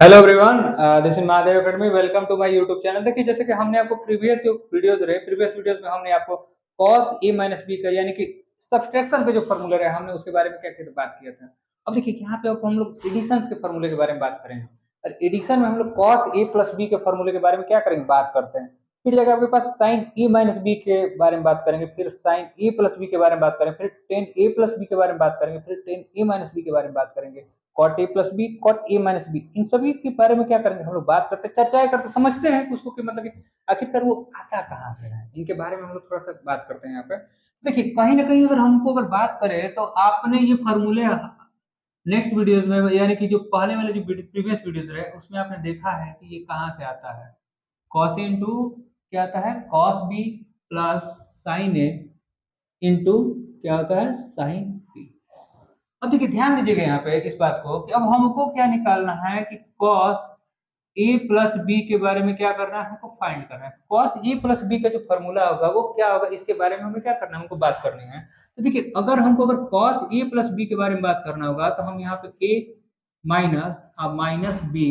Hello everyone, this is Mahadev academy. Welcome to my YouTube channel. देखिए, जैसे कि हमने आपको प्रीवियस वीडियोस में हमने आपको cos a माइनस बी का यानी कि सब्सट्रैक्शन के जो फॉर्मूला है हमने उसके बारे में क्या क्या बात किया था। अब देखिए यहाँ पे आपको हम लोग एडिशन के फॉर्मूले के बारे में बात करेंगे और एडिशन में हम लोग cos a प्लस बी के फॉर्मूले के बारे में क्या करेंगे, बात करते हैं। फिर जाकर आपके पास sin a माइनस बी के बारे में बात करेंगे, फिर sin a प्लस बी के बारे में बात करेंगे, फिर tan a प्लस बी के बारे में बात करेंगे, फिर tan a माइनस बी के बारे में बात करेंगे, cot A plus B, cot A minus B. इन सभी के बारे में क्या करेंगे, हम लोग बात करते, चर्चाएं करते, समझते हैं उसको कि मतलब कि आखिरकार वो आता कहाँ से है। इनके बारे में हम लोग थोड़ा सा बात करते हैं यहाँ पे। देखिए, कहीं ना कहीं अगर बात करें तो आपने ये फॉर्मूले नेक्स्ट वीडियोस में यानी कि जो पहले वाले जो प्रीवियस वीडियोस रहे उसमें आपने देखा है कि ये कहाँ से आता है। कॉस ए इंटू क्या आता है, cos B plus sign A into क्या होता है, साइन बी। अब देखिए, ध्यान दीजिएगा यहाँ पे इस बात को कि अब हमको क्या निकालना है कि cos a प्लस बी के बारे में क्या करना है, हमको फाइंड करना है। cos a प्लस बी का जो फॉर्मूला होगा वो क्या होगा, इसके बारे में हमें क्या करना है, हमको बात करनी है। तो देखिए, अगर cos a प्लस बी के बारे में बात करना होगा तो हम यहाँ पे a माइनस और माइनस बी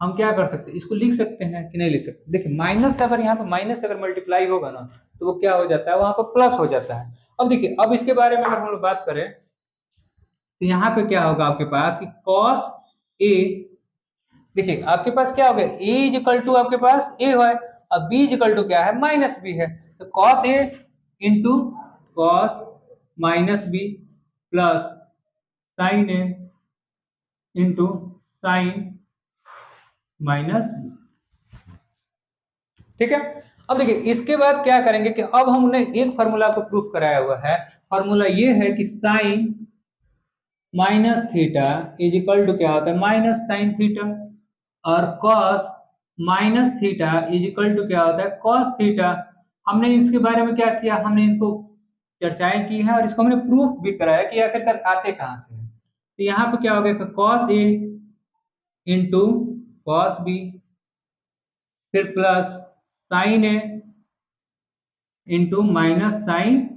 हम क्या कर सकते हैं, इसको लिख सकते हैं कि नहीं लिख सकते। देखिए, माइनस से अगर यहाँ पे माइनस से अगर मल्टीप्लाई होगा ना तो वो क्या हो जाता है, वहां पर प्लस हो जाता है। अब देखिए, अब इसके बारे में अगर हम लोग बात करें तो यहाँ पे क्या होगा आपके पास कि cos a, देखिए आपके पास क्या होगा, a इज इक्वल टू आपके पास a है और b इज इक्वल टू क्या है, माइनस b है। तो cos a into cos minus B plus sine a into sine minus B. ठीक है। अब देखिए, इसके बाद क्या करेंगे कि अब हमने एक फॉर्मूला को प्रूफ कराया हुआ है। फॉर्मूला ये है कि sine minus theta is equal to क्या होता है, माइनस साइन थीटा, और cos minus theta is equal to क्या होता है, cos थीटा। हमने इसके बारे में क्या किया, हमने इनको चर्चाएं की है और इसको हमने प्रूफ भी कराया कि आखिरकार आते कहाँ से हैं। तो यहाँ पे क्या हो गया, cos a into cos b, फिर plus sine a into minus sine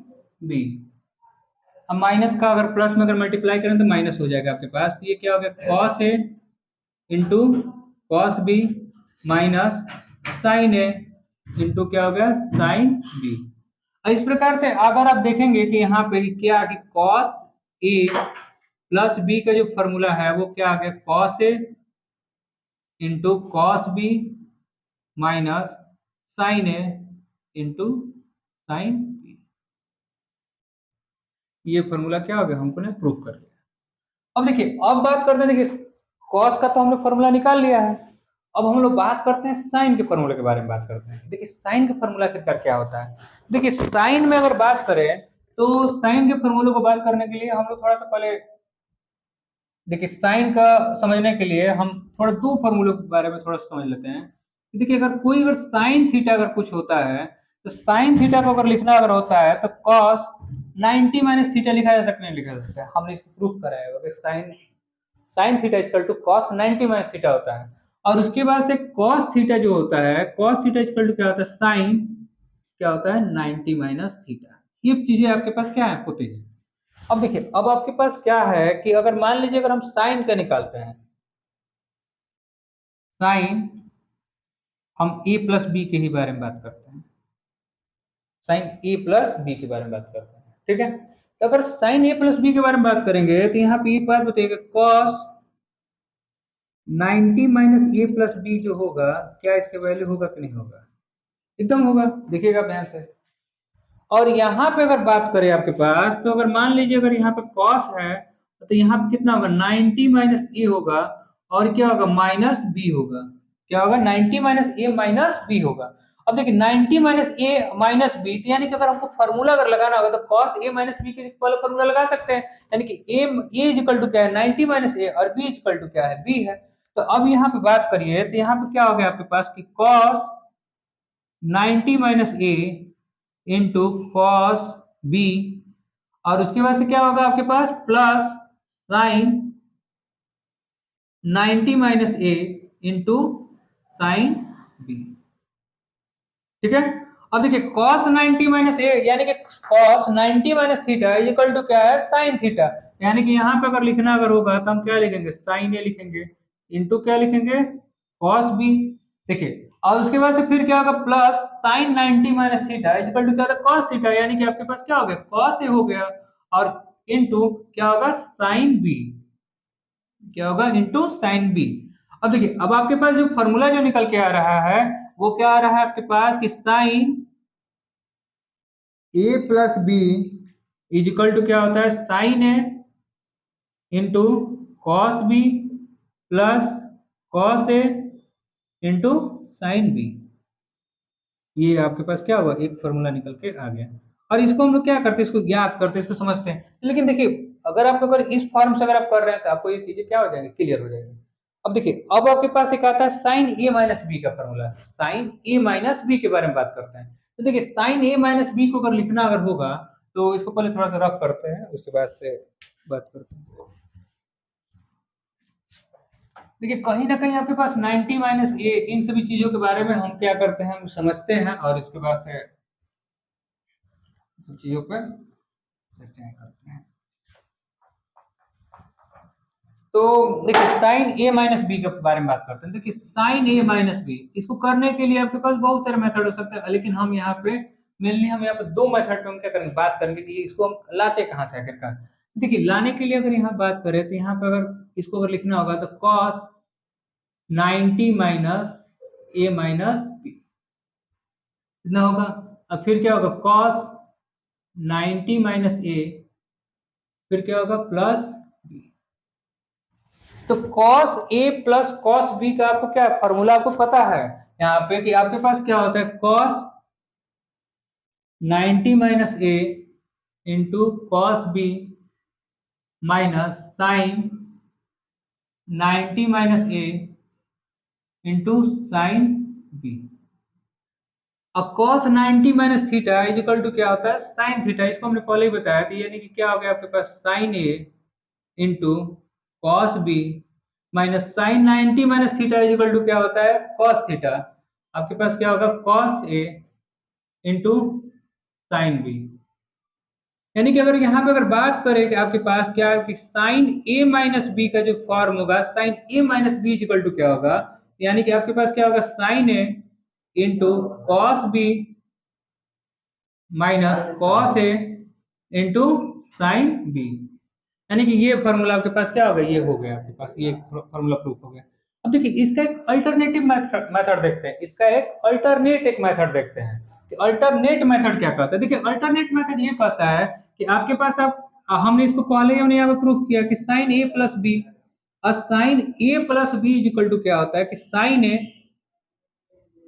b। अब माइनस का अगर प्लस में अगर मल्टीप्लाई करें तो माइनस हो जाएगा आपके पास। तो ये क्या हो गया, cos a into cos B minus sine A into क्या हो गया, साइन बी। इस प्रकार से अगर आप देखेंगे कि यहाँ पे क्या कि cos ए प्लस बी का जो फॉर्मूला है वो क्या आ गया, cos A into cos B minus sine A into sine B. ये फॉर्मूला क्या हो गया, हमको ने प्रूव कर लिया। अब देखिए, अब बात करते हैं, देखिए cos का तो हमने फॉर्मूला निकाल लिया है। अब हम लोग बात करते हैं साइन के फॉर्मूले के बारे में बात करते हैं। देखिए, साइन का फॉर्मूला आखिरकार क्या होता है। देखिए, साइन में अगर बात करें तो साइन के फॉर्मूले को बात करने के लिए हम लोग थोड़ा सा पहले देखिए, साइन का समझने के लिए हम थोड़ा दो फॉर्मूलों के बारे में थोड़ा समझ लेते हैं। देखिए, अगर साइन थीटा अगर कुछ होता है तो साइन थीटा को अगर लिखना अगर होता है तो cos 90 माइनस थीटा लिखा जा सकता है, नहीं लिखा जा सकता है। हमने इसको प्रूफ कराया है कि sine theta equal to cos 90 minus theta होता है। और उसके बाद से cos थीटा जो होता है, cos थीटा इक्वल टू क्या होता है, साइन क्या होता है, 90 माइनस थीटा। ये चीजें आपके पास क्या है, होती है। अब देखिए, अब आपके पास क्या है कि अगर मान लीजिए अगर हम साइन का निकालते हैं, साइन हम a प्लस बी के ही बारे में बात करते हैं, साइन a प्लस बी के बारे में बात करते हैं। ठीक है। तो अगर साइन a प्लस बी के बारे में बात करेंगे तो यहाँ पे एक बात बताइएगा, cos 90 माइनस ए प्लस बी जो होगा, क्या इसके वैल्यू होगा कि नहीं होगा, एकदम होगा। देखिएगा ध्यान से। और यहाँ पे अगर बात करें आपके पास तो अगर मान लीजिए अगर यहाँ पे cos है तो यहाँ पे कितना होगा, 90 माइनस ए होगा और क्या होगा, माइनस बी होगा। क्या होगा, 90 माइनस ए माइनस बी होगा। अब देखिए, 90 माइनस ए माइनस बी, तो यानी कि अगर हमको फॉर्मूला अगर लगाना होगा तो cos ए माइनस बी के वाला फॉर्मूला लगा सकते हैं। यानी कि ए इज इक्वल टू क्या है, 90 माइनस ए, और बी इज इक्वल टू क्या है, बी है। तो अब यहाँ पे बात करिए तो यहाँ पे क्या हो गया आपके पास कि cos 90 minus A into cos B, और उसके बाद से क्या होगा आपके पास, plus sine 90 minus A into sine B. ठीक है। अब देखिए, cos 90 माइनस ए यानी कि cos 90 minus theta equal to क्या है, साइन थीटा। यानी कि यहाँ पे अगर लिखना अगर होगा तो हम क्या लिखेंगे, साइन ए लिखेंगे इंटू क्या लिखेंगे कॉस बी। देखिए और उसके बाद से फिर क्या होगा plus sine 90 minus theta equal to क्या होता है कॉस थीटा, यानी कि आपके पास क्या हो गया कॉस ए हो गया और इंटू क्या होगा साइन बी, क्या होगा इंटू साइन बी। अब देखिए अब आपके पास जो फॉर्मूला जो निकल के आ रहा है वो क्या आ रहा है आपके पास कि sine A plus B is equal to क्या होता है sine A into cos B plus cos A into sine B. ये आपके पास क्या हुआ एक फॉर्मूला निकल के आ गया। और इसको हम लोग क्या करते हैं इसको ज्ञात करते हैं इसको समझते हैं। लेकिन देखिए अगर आप लोग अगर इस फॉर्म से अगर आप कर रहे हैं तो आपको ये चीजें क्या हो जाएंगी क्लियर हो जाएगी। अब देखिए अब आपके पास एक आता है साइन ए माइनस बी का formula, sign A minus B के बारे में बात करते हैं। तो देखिए साइन ए माइनस बी को अगर लिखना अगर होगा तो इसको पहले थोड़ा सा रफ करते हैं उसके बाद से बात करते हैं। देखिए कहीं ना कहीं आपके पास 90 माइनस ए इन सभी चीजों के बारे में हम क्या करते हैं हम समझते हैं और इसके बाद से सब चीजों पर चर्चाएं करते हैं। तो देखिए साइन ए माइनस बी के बारे में बात करते हैं। देखिए साइन ए माइनस बी इसको करने के लिए आपके पास बहुत सारे मेथड हो सकते हैं, लेकिन हम यहाँ पे मेनली हम यहाँ पे दो मेथड पे हम क्या करेंगे बात करेंगे कि इसको हम लाते कहाँ से आखिरकार। देखिए लाने के लिए अगर यहाँ बात करें तो यहाँ पे अगर इसको अगर लिखना होगा तो कॉस 90 माइनस ए माइनस बी कितना होगा। अब फिर क्या होगा कॉस 90 माइनस ए फिर क्या होगा प्लस बी। तो cos a plus cos b का आपको क्या फॉर्मूला आपको पता है यहाँ पे कि आपके पास क्या होता है cos 90 minus A into cos B minus sine 90 minus A into sine B. अब cos 90 minus theta is equal to क्या होता है साइन थीटा, इसको हमने पहले ही बताया था, यानी कि क्या हो गया आपके पास sine A into cos B minus sine 90 minus theta is equal to क्या होता है कॉस थीटा। आपके पास क्या होगा cos A into sine B. यानी कि अगर यहाँ पे अगर बात करें कि आपके पास क्या है कि साइन ए माइनस बी का जो फॉर्म होगा sine A minus B is equal to क्या होगा, यानी कि आपके पास क्या होगा sine A into cos B minus cos A into sine B. यानी कि ये फॉर्मूला आपके पास क्या हो गया ये हो गया आपके पास ये फॉर्मूला प्रूफ हो गया। अब देखिए इसका एक अल्टरनेटिव मेथड देखते हैं, इसका एक अल्टरनेट एक मेथड देखते हैं कि अल्टरनेट मेथड क्या कहता है। देखिए अल्टरनेट मेथड ये कहता है कि आपके पास आप हमने इसको पहले ही हमने यहाँ पे प्रूफ किया कि साइन ए प्लस बी और sine A plus B is equal to क्या होता है कि sine A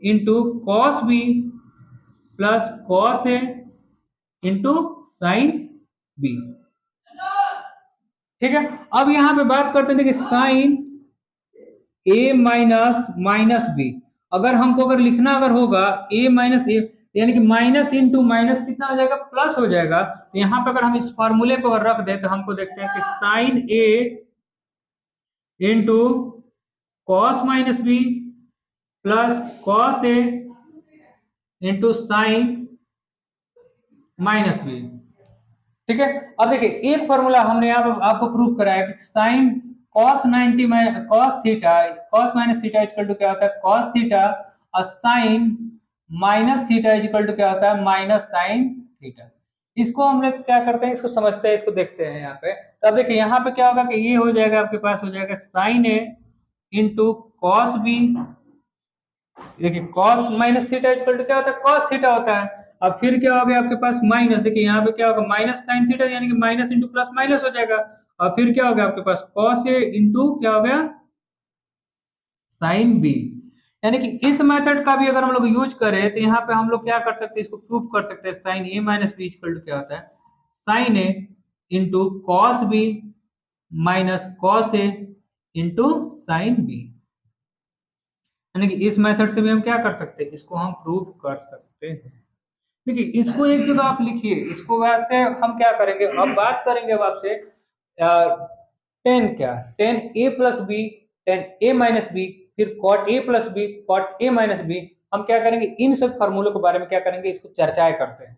into cos B plus cos A into sine B. ठीक है अब यहाँ पे बात करते हैं देखिए sine A minus minus B अगर हमको अगर लिखना अगर होगा ए माइनस ए यानी कि माइनस इंटू माइनस कितना हो जाएगा प्लस हो जाएगा। तो यहाँ पे अगर हम इस फॉर्मूले को अगर रख दें तो हमको देखते हैं कि sine A into cos minus B plus cos A into sine minus B. ठीक है अब देखिए एक फॉर्मूला हमने यहाँ पे आपको प्रूव कराया कि sine cos 90 cos theta cos minus theta equal to क्या होता है cos थीटा और sine minus theta equal to क्या होता है माइनस साइन थीटा। इसको हम लोग क्या करते हैं इसको समझते हैं इसको देखते हैं यहाँ पे। तो अब देखिए यहाँ पे क्या होगा कि ये हो जाएगा आपके पास हो जाएगा sine A into cos B. देखिए cos minus theta equal to क्या होता है cos थीटा होता है। अब फिर क्या हो गया आपके पास माइनस, देखिए यहाँ पे क्या होगा माइनस साइन थीटा यानी कि माइनस इंटू प्लस माइनस हो जाएगा। और फिर क्या हो गया आपके पास cos ए इंटू क्या हो गया साइन बी। यानी कि इस मेथड का भी अगर हम लोग यूज करें तो यहाँ पे हम लोग क्या कर सकते हैं इसको प्रूफ कर सकते हैं sine A minus B equal to क्या होता है sine A into cos B minus cos A into sine B. यानी कि इस मेथड से भी हम क्या कर सकते हैं इसको हम प्रूफ कर सकते हैं। देखिए इसको एक जगह आप लिखिए, इसको वैसे हम क्या करेंगे अब बात करेंगे अब आपसे टेन क्या tan A plus B tan A minus B फिर cot A plus B cot A minus B. हम क्या करेंगे इन सब फार्मूलों के बारे में क्या करेंगे इसको चर्चाएं करते हैं।